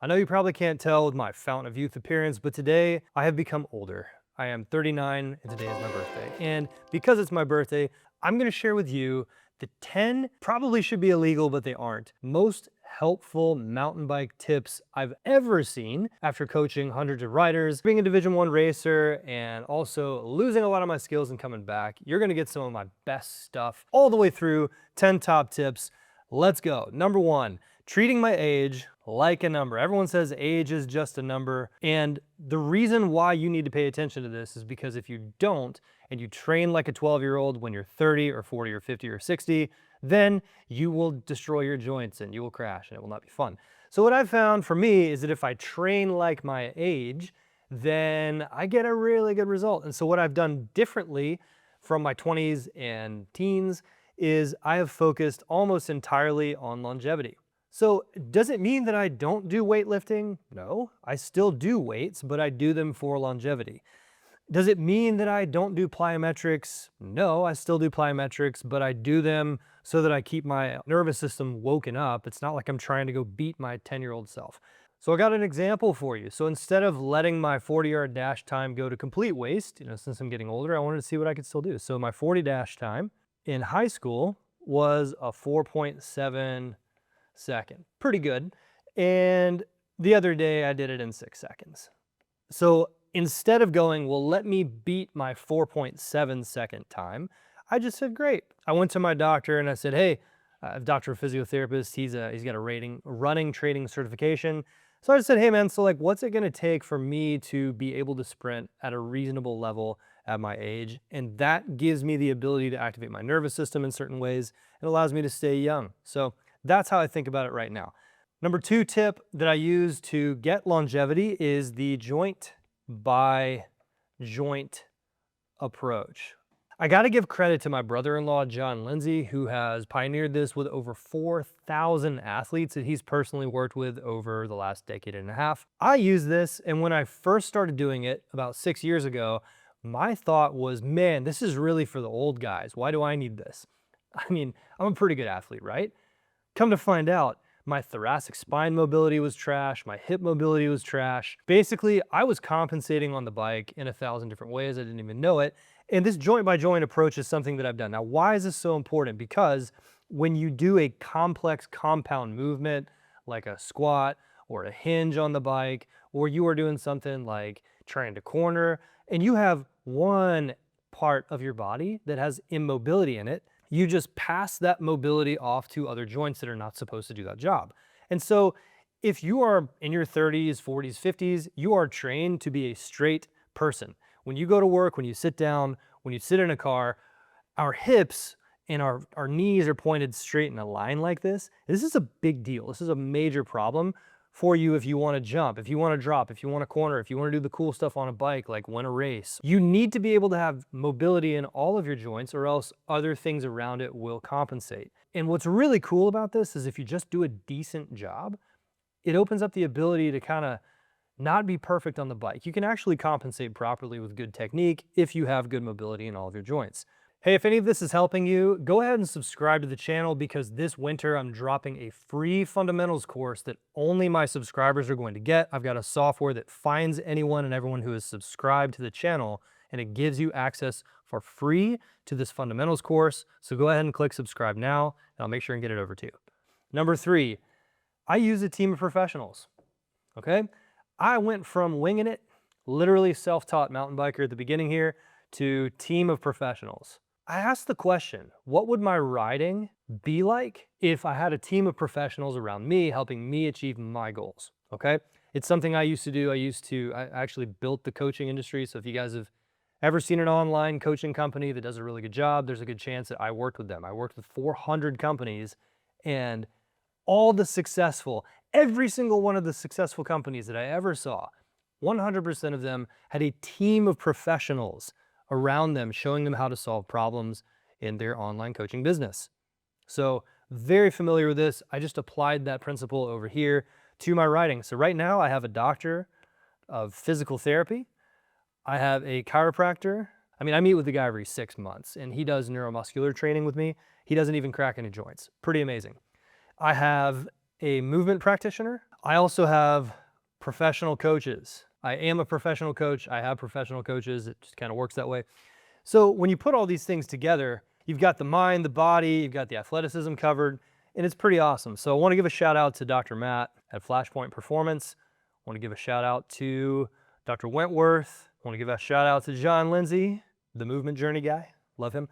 I know you probably can't tell with my fountain of youth appearance, but today I have become older. I am 39 and today is my birthday. And because it's my birthday, I'm gonna share with you the 10, probably should be illegal, but they aren't, most helpful mountain bike tips I've ever seen after coaching hundreds of riders, being a Division I racer, and also losing a lot of my skills and coming back. You're gonna get some of my best stuff all the way through, 10 top tips. Let's go. Number one, treating my age like a number. Everyone says age is just a number. And the reason why you need to pay attention to this is because if you don't, and you train like a 12-year-old when you're 30 or 40 or 50 or 60, then you will destroy your joints and you will crash and it will not be fun. So what I've found for me is that if I train like my age, then I get a really good result. And so what I've done differently from my 20s and teens is I have focused almost entirely on longevity. So does it mean that I don't do weightlifting? No, I still do weights, but I do them for longevity. Does it mean that I don't do plyometrics? No, I still do plyometrics, but I do them so that I keep my nervous system woken up. It's not like I'm trying to go beat my 10-year-old self. So I got an example for you. So instead of letting my 40-yard dash time go to complete waste, since I'm getting older, I wanted to see what I could still do. So my 40 dash time in high school was a 4.7 second. Pretty good. And the other day I did it in 6 seconds. So instead of going, well, let me beat my 4.7 second time, I just said, great. I went to my doctor and I said, hey, I have a doctor of physiotherapist. He's got a running training certification. So I just said, hey man, so like, what's it gonna take for me to be able to sprint at a reasonable level at my age? And that gives me the ability to activate my nervous system in certain ways. It allows me to stay young. So that's how I think about it right now. Number two tip that I use to get longevity is the joint by joint approach. I got to give credit to my brother-in-law, John Lindsay, who has pioneered this with over 4,000 athletes that he's personally worked with over the last decade and a half. I use this, and when I first started doing it about 6 years ago, my thought was, man, this is really for the old guys. Why do I need this? I mean, I'm a pretty good athlete, right? Come to find out, my thoracic spine mobility was trash, my hip mobility was trash. Basically, I was compensating on the bike in 1,000 different ways. I didn't even know it. And this joint by joint approach is something that I've done. Now, why is this so important? Because when you do a complex compound movement, like a squat or a hinge on the bike, or you are doing something like trying to corner, and you have one part of your body that has immobility in it, you just pass that mobility off to other joints that are not supposed to do that job. And so if you are in your 30s, 40s, 50s, you are trained to be a straight person. When you go to work, when you sit down, when you sit in a car, our hips and our knees are pointed straight in a line like this. This is a big deal. This is a major problem for you if you want to jump, if you want to drop, if you want to corner, if you want to do the cool stuff on a bike, like win a race. You need to be able to have mobility in all of your joints or else other things around it will compensate. And what's really cool about this is if you just do a decent job, it opens up the ability to kind of not be perfect on the bike. You can actually compensate properly with good technique if you have good mobility in all of your joints. Hey, if any of this is helping you, go ahead and subscribe to the channel because this winter I'm dropping a free fundamentals course that only my subscribers are going to get. I've got a software that finds anyone and everyone who is subscribed to the channel, and it gives you access for free to this fundamentals course. So go ahead and click subscribe now, and I'll make sure and get it over to you. Number three, I use a team of professionals, okay? I went from winging it, literally self-taught mountain biker at the beginning here, to team of professionals. I asked the question, what would my riding be like if I had a team of professionals around me helping me achieve my goals, okay? It's something I used to do. I actually built the coaching industry. So if you guys have ever seen an online coaching company that does a really good job, there's a good chance that I worked with them. I worked with 400 companies, and every single one of the successful companies that I ever saw, 100% of them had a team of professionals around them, showing them how to solve problems in their online coaching business. So very familiar with this. I just applied that principle over here to my riding. So right now I have a doctor of physical therapy. I have a chiropractor. I mean, I meet with the guy every 6 months and he does neuromuscular training with me. He doesn't even crack any joints. Pretty amazing. I have a movement practitioner. I also have professional coaches. I am a professional coach. I have professional coaches. It just kind of works that way. So when you put all these things together, you've got the mind, the body, you've got the athleticism covered, and it's pretty awesome. So I want to give a shout out to Dr. Matt at Flashpoint Performance. I want to give a shout out to Dr. Wentworth. I want to give a shout out to John Lindsay, the movement journey guy. Love him.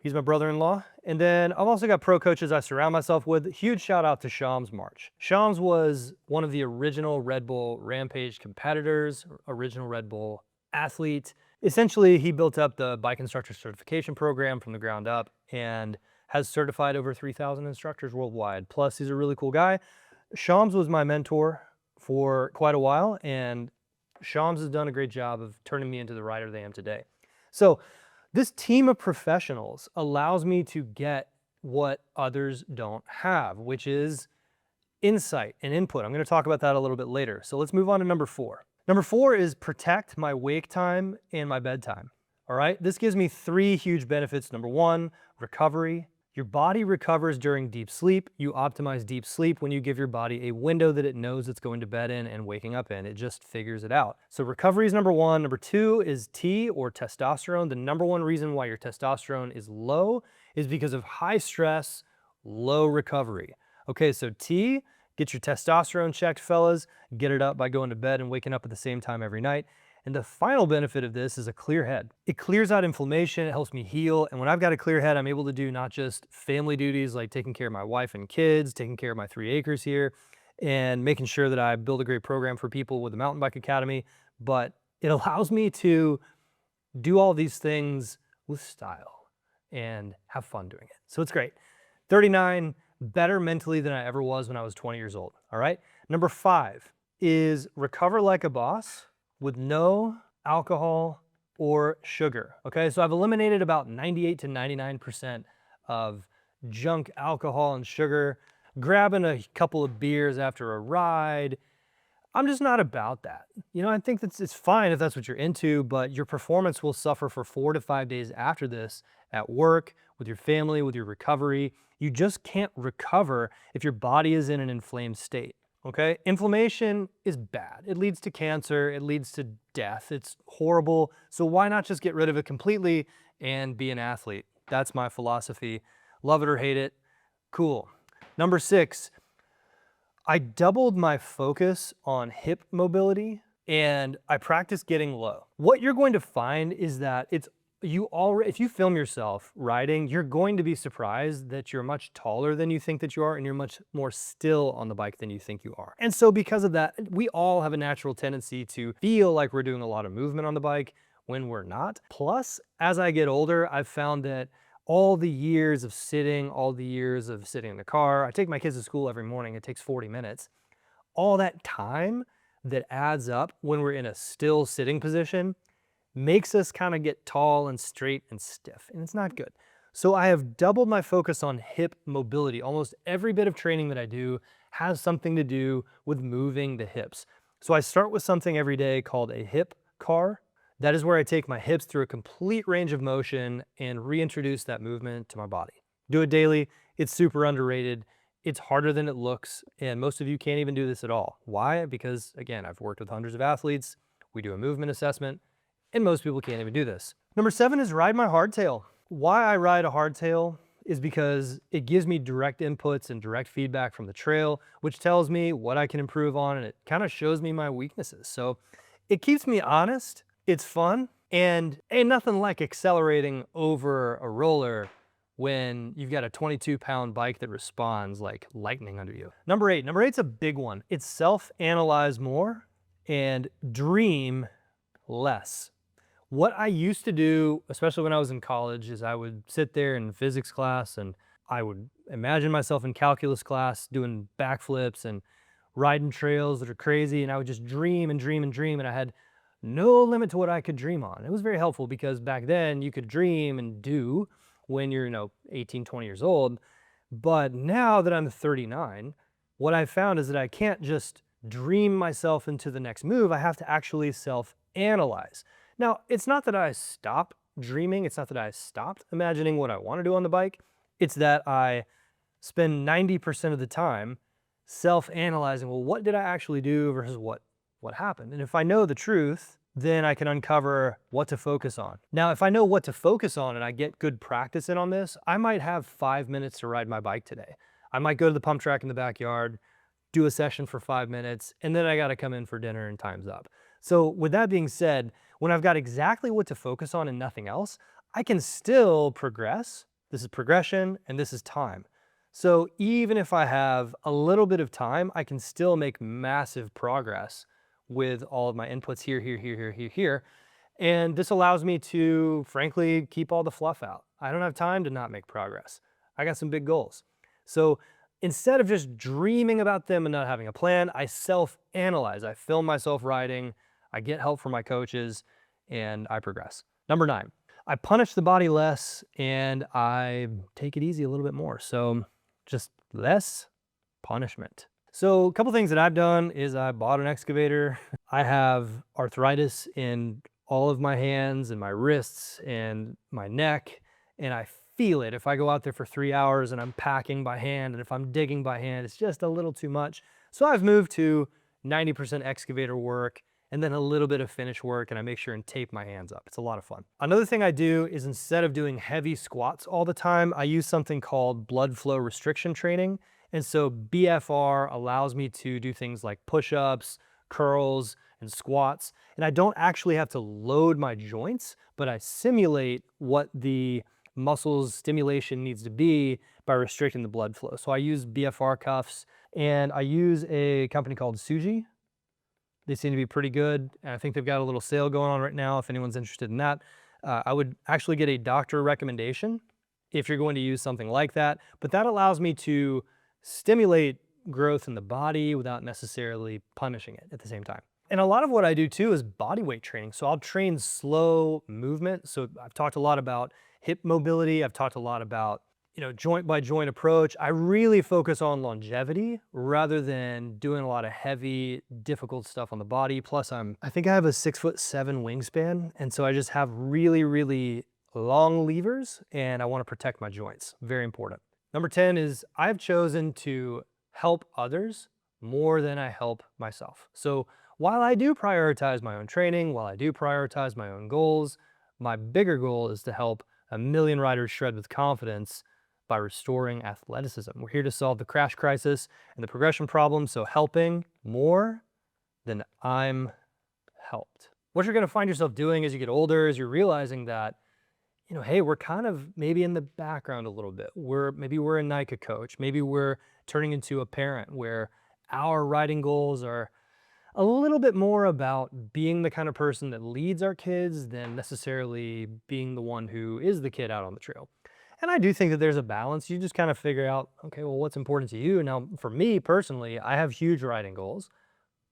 He's my brother-in-law. And then I've also got pro coaches I surround myself with. Huge shout out to Shams March. Shams was one of the original Red Bull Rampage competitors, original Red Bull athlete. Essentially, he built up the bike instructor certification program from the ground up and has certified over 3,000 instructors worldwide. Plus, he's a really cool guy. Shams was my mentor for quite a while, and Shams has done a great job of turning me into the rider that I am today. So this team of professionals allows me to get what others don't have, which is insight and input. I'm going to talk about that a little bit later. So let's move on to number 4. Number 4 is protect my wake time and my bedtime. All right, this gives me 3 huge benefits. Number 1, recovery. Your body recovers during deep sleep. You optimize deep sleep when you give your body a window that it knows it's going to bed in and waking up in. It just figures it out. So recovery is number 1. Number 2 is T, or testosterone. The number 1 reason why your testosterone is low is because of high stress, low recovery. Okay, so T, get your testosterone checked, fellas. Get it up by going to bed and waking up at the same time every night. And the final benefit of this is a clear head. It clears out inflammation, it helps me heal, and when I've got a clear head, I'm able to do not just family duties like taking care of my wife and kids, taking care of my 3 acres here, and making sure that I build a great program for people with the Mountain Bike Academy, but it allows me to do all these things with style and have fun doing it. So it's great. 39, better mentally than I ever was when I was 20 years old, all right? Number 5 is recover like a boss with no alcohol or sugar. Okay, so I've eliminated about 98 to 99% of junk alcohol and sugar, grabbing a couple of beers after a ride. I'm just not about that. You know, I think it's fine if that's what you're into, but your performance will suffer for 4 to 5 days after this at work, with your family, with your recovery. You just can't recover if your body is in an inflamed state. Okay, inflammation is bad. It leads to cancer, it leads to death. It's horrible. So why not just get rid of it completely and be an athlete? That's my philosophy. Love it or hate it. Cool. Number 6, I doubled my focus on hip mobility and I practiced getting low. What you're going to find is that if you film yourself riding, you're going to be surprised that you're much taller than you think that you are, and you're much more still on the bike than you think you are. And so because of that, we all have a natural tendency to feel like we're doing a lot of movement on the bike when we're not. Plus, as I get older, I've found that all the years of sitting in the car, I take my kids to school every morning, it takes 40 minutes. All that time that adds up when we're in a still sitting position makes us kind of get tall and straight and stiff, and it's not good. So I have doubled my focus on hip mobility. Almost every bit of training that I do has something to do with moving the hips. So I start with something every day called a hip car. That is where I take my hips through a complete range of motion and reintroduce that movement to my body. Do it daily. It's super underrated. It's harder than it looks, and most of you can't even do this at all. Why? Because, again, I've worked with hundreds of athletes. We do a movement assessment, and most people can't even do this. Number 7 is ride my hardtail. Why I ride a hardtail is because it gives me direct inputs and direct feedback from the trail, which tells me what I can improve on, and it kind of shows me my weaknesses. So it keeps me honest, it's fun, and ain't nothing like accelerating over a roller when you've got a 22-pound bike that responds like lightning under you. Number 8. Number 8's a big one. It's self-analyze more and dream less. What I used to do, especially when I was in college, is I would sit there in physics class and I would imagine myself in calculus class doing backflips and riding trails that are crazy, and I would just dream and dream and dream, and I had no limit to what I could dream on. It was very helpful because back then you could dream and do when you're 18, 20 years old. But now that I'm 39, what I found is that I can't just dream myself into the next move. I have to actually self-analyze. Now, it's not that I stop dreaming. It's not that I stopped imagining what I want to do on the bike. It's that I spend 90% of the time self-analyzing, well, what did I actually do versus what happened? And if I know the truth, then I can uncover what to focus on. Now, if I know what to focus on and I get good practice in on this, I might have 5 minutes to ride my bike today. I might go to the pump track in the backyard, do a session for 5 minutes, and then I gotta come in for dinner and time's up. So with that being said, when I've got exactly what to focus on and nothing else, I can still progress. This is progression and this is time. So even if I have a little bit of time, I can still make massive progress with all of my inputs here. And this allows me to, frankly, keep all the fluff out. I don't have time to not make progress. I got some big goals. So instead of just dreaming about them and not having a plan, I self-analyze. I film myself riding, I get help from my coaches, and I progress. Number 9, I punish the body less and I take it easy a little bit more. So just less punishment. So a couple things that I've done is I bought an excavator. I have arthritis in all of my hands and my wrists and my neck, and I feel it if I go out there for 3 hours and I'm packing by hand, and if I'm digging by hand, it's just a little too much. So I've moved to 90% excavator work and then a little bit of finish work, and I make sure and tape my hands up. It's a lot of fun. Another thing I do is instead of doing heavy squats all the time, I use something called blood flow restriction training. And so BFR allows me to do things like push-ups, curls, and squats. And I don't actually have to load my joints, but I simulate what the muscles stimulation needs to be by restricting the blood flow. So I use BFR cuffs, and I use a company called Suji. They seem to be pretty good, and I think they've got a little sale going on right now if anyone's interested in that. I would actually get a doctor recommendation if you're going to use something like that, but that allows me to stimulate growth in the body without necessarily punishing it at the same time. And a lot of what I do too is body weight training. So I'll train slow movement. So I've talked a lot about hip mobility. I've talked a lot about, joint by joint approach. I really focus on longevity rather than doing a lot of heavy, difficult stuff on the body. Plus I think I have a 6'7" wingspan. And so I just have really, really long levers, and I want to protect my joints. Very important. Number 10 is I've chosen to help others more than I help myself. So while I do prioritize my own training, while I do prioritize my own goals, my bigger goal is to help 1 million riders shred with confidence by restoring athleticism. We're here to solve the crash crisis and the progression problem, so helping more than I'm helped. What you're gonna find yourself doing as you get older is you're realizing that hey, we're kind of maybe in the background a little bit. Maybe we're a NICA coach. Maybe we're turning into a parent where our riding goals are a little bit more about being the kind of person that leads our kids than necessarily being the one who is the kid out on the trail. And I do think that there's a balance. You just kind of figure out, okay, well, what's important to you? Now, for me personally, I have huge riding goals,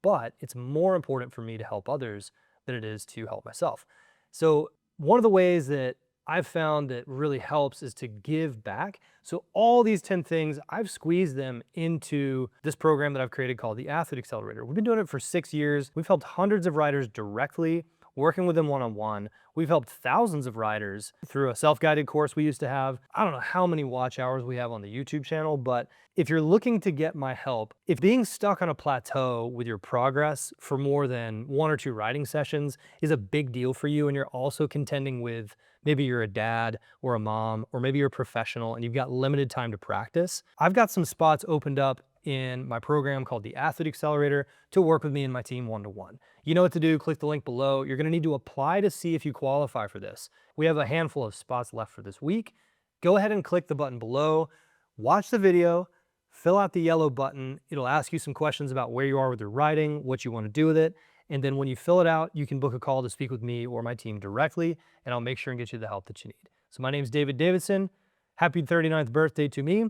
but it's more important for me to help others than it is to help myself. So one of the ways that I've found that really helps is to give back. So all these 10 things, I've squeezed them into this program that I've created called the Athlete Accelerator. We've been doing it for 6 years. We've helped hundreds of riders directly, working with them one-on-one. We've helped thousands of riders through a self-guided course we used to have. I don't know how many watch hours we have on the YouTube channel, but if you're looking to get my help, if being stuck on a plateau with your progress for more than 1 or 2 riding sessions is a big deal for you, and you're also contending with maybe you're a dad or a mom, or maybe you're a professional and you've got limited time to practice, I've got some spots opened up in my program called the Athlete Accelerator to work with me and my team one-to-one. You know what to do, click the link below. You're gonna need to apply to see if you qualify for this. We have a handful of spots left for this week. Go ahead and click the button below, watch the video, fill out the yellow button. It'll ask you some questions about where you are with your riding, what you wanna do with it. And then when you fill it out, you can book a call to speak with me or my team directly, and I'll make sure and get you the help that you need. So my name is David Davidson. Happy 39th birthday to me.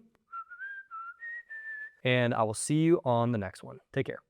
And I will see you on the next one. Take care.